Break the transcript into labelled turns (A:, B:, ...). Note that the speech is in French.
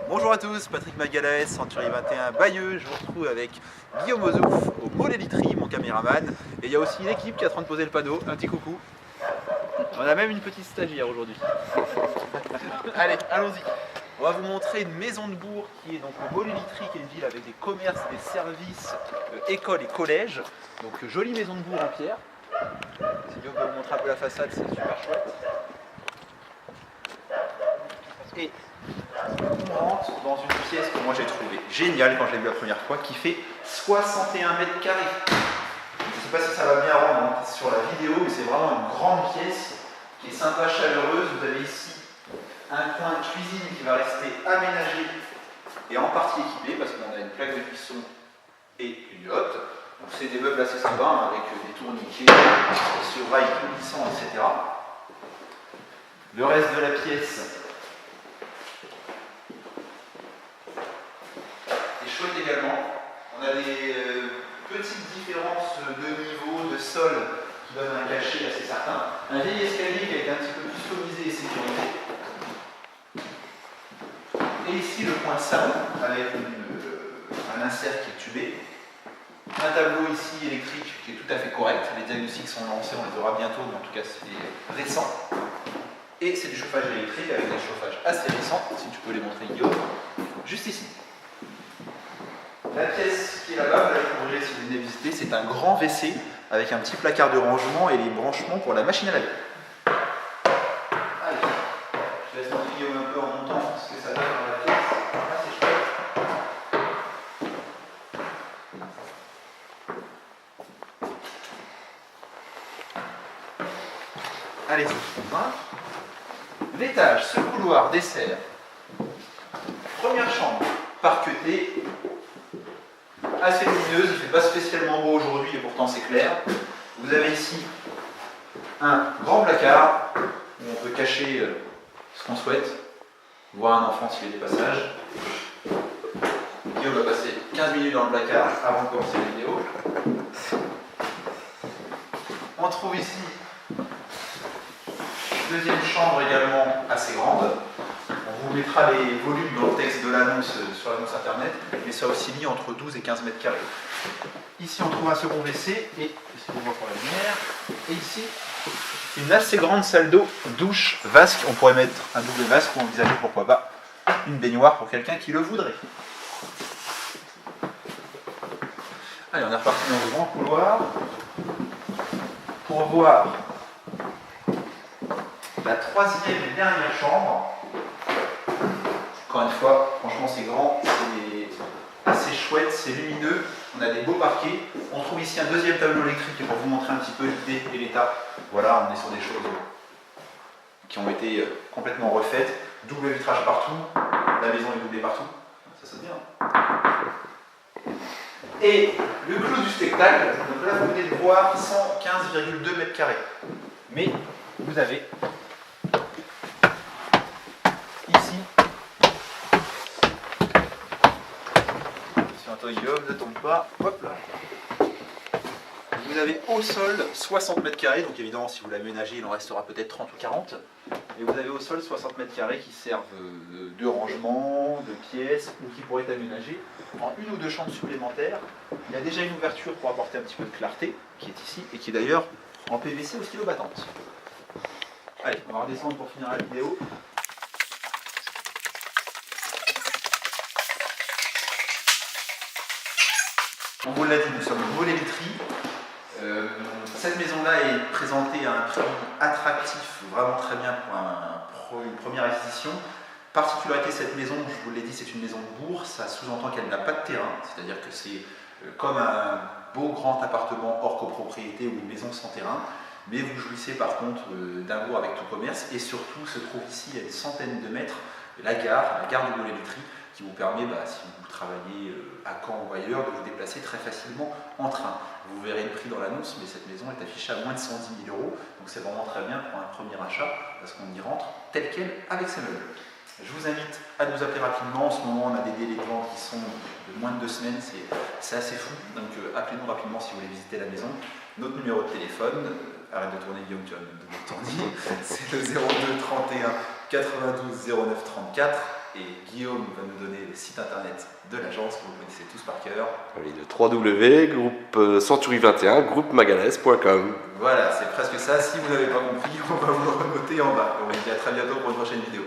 A: Bonjour à tous, Patrick Magalhaes, Century 21 Bayeux. Je vous retrouve avec Guillaume Ozouf au Mall Elitri, mon caméraman. Et il y a aussi l'équipe qui est en train de poser le panneau. Un petit coucou. On a même une petite stagiaire aujourd'hui. Allez, allons-y. On va vous montrer une maison de bourg qui est donc au Mall Elitri, qui est une ville avec des commerces, des services, écoles et collèges. Donc jolie maison de bourg en pierre. Si Guillaume peut vous montrer un peu la façade, c'est super chouette. Et on rentre dans une pièce que moi j'ai trouvée géniale quand je l'ai vue la première fois, qui fait 61 mètres carrés. Je ne sais pas si ça va bien rendre sur la vidéo, mais c'est vraiment une grande pièce qui est sympa, chaleureuse. Vous avez ici un coin de cuisine qui va rester aménagé et en partie équipé parce qu'on a une plaque de cuisson et une hotte. Donc c'est des meubles assez sympas avec des tourniquets, des sevrailles coulissants, etc. Le reste de la pièce chouette également. On a des petites différences de niveau, de sol qui donnent un cachet assez certain. Un vieil escalier qui a été un petit peu customisé et sécurisé. Et ici le coin de salon avec un insert qui est tubé. Un tableau ici électrique qui est tout à fait correct. Les diagnostics sont lancés, on les aura bientôt, mais en tout cas c'est récent. Et c'est du chauffage électrique avec des chauffages assez récents, si tu peux les montrer Guillaume, juste ici. La pièce qui est là-bas, vous la découvrirez si vous venez visiter, c'est un grand WC avec un petit placard de rangement et les branchements pour la machine à laver. Allez, je laisse montrer Guillaume un peu en montant ce que ça donne dans la pièce. Ah, c'est chouette. Allez, l'étage, ce couloir dessert. Première chambre, parquetée. Assez lumineuse, il ne fait pas spécialement beau aujourd'hui et pourtant c'est clair. Vous avez ici un grand placard où on peut cacher ce qu'on souhaite, voir un enfant s'il y a des passages. Guillaume va passer 15 minutes dans le placard avant de commencer la vidéo. On trouve ici une deuxième chambre également assez grande. On vous mettra les volumes dans le texte de l'annonce sur l'annonce internet, mais ça oscille entre 12 et 15 mètres carrés. Ici on trouve un second WC et, si on voit pour la lumière, et ici une assez grande salle d'eau, douche, vasque. On pourrait mettre un double vasque ou envisager pourquoi pas une baignoire pour quelqu'un qui le voudrait. Allez, on est reparti dans le grand couloir pour voir la troisième et dernière chambre. Encore une fois, franchement c'est grand, c'est assez chouette, c'est lumineux, on a des beaux parquets. On trouve ici un deuxième tableau électrique pour vous montrer un petit peu l'idée et l'état. Voilà, on est sur des choses qui ont été complètement refaites. Double vitrage partout, la maison est doublée partout, ça sonne bien. Et le clou du spectacle, donc là vous venez de voir 115,2 mètres carrés. Mais vous avez Guillaume, ne tombe pas. Hop là. Vous avez au sol 60 mètres carrés, donc évidemment si vous l'aménagez il en restera peut-être 30 ou 40. Et vous avez au sol 60 mètres carrés qui servent de rangement, de pièces, ou qui pourraient être aménagés en une ou deux chambres supplémentaires. Il y a déjà une ouverture pour apporter un petit peu de clarté, qui est ici, et qui est d'ailleurs en PVC au stylo battante. Allez, on va redescendre pour finir la vidéo. On vous l'a dit, nous sommes au Mall Elitri. Cette maison-là est présentée à un prix attractif, vraiment très bien pour une première acquisition. Particularité de cette maison, je vous l'ai dit, c'est une maison de bourg, ça sous-entend qu'elle n'a pas de terrain, c'est-à-dire que c'est comme un beau grand appartement hors copropriété ou une maison sans terrain, mais vous jouissez par contre d'un bourg avec tout commerce, et surtout se trouve ici à une centaine de mètres la gare du Mall Elitri, qui vous permet, si vous travaillez à Caen ou ailleurs, de vous déplacer très facilement en train. Vous verrez le prix dans l'annonce, mais cette maison est affichée à moins de 110 000 €, donc c'est vraiment très bien pour un premier achat, parce qu'on y rentre tel quel avec ses meubles. Je vous invite à nous appeler rapidement. En ce moment, on a des délais de vente qui sont de moins de 2 semaines, c'est assez fou, donc appelez-nous rapidement si vous voulez visiter la maison. Notre numéro de téléphone, arrête de tourner Guillaume, tu vas me tourner, c'est le 02 31 92 09 34. Et Guillaume va nous donner le site internet de l'agence que vous connaissez tous par cœur.
B: Oui, le www.century21 groupemagales.com.
A: Voilà, c'est presque ça. Si vous n'avez pas compris, on va vous le renoter en bas. On vous dit à très bientôt pour une prochaine vidéo.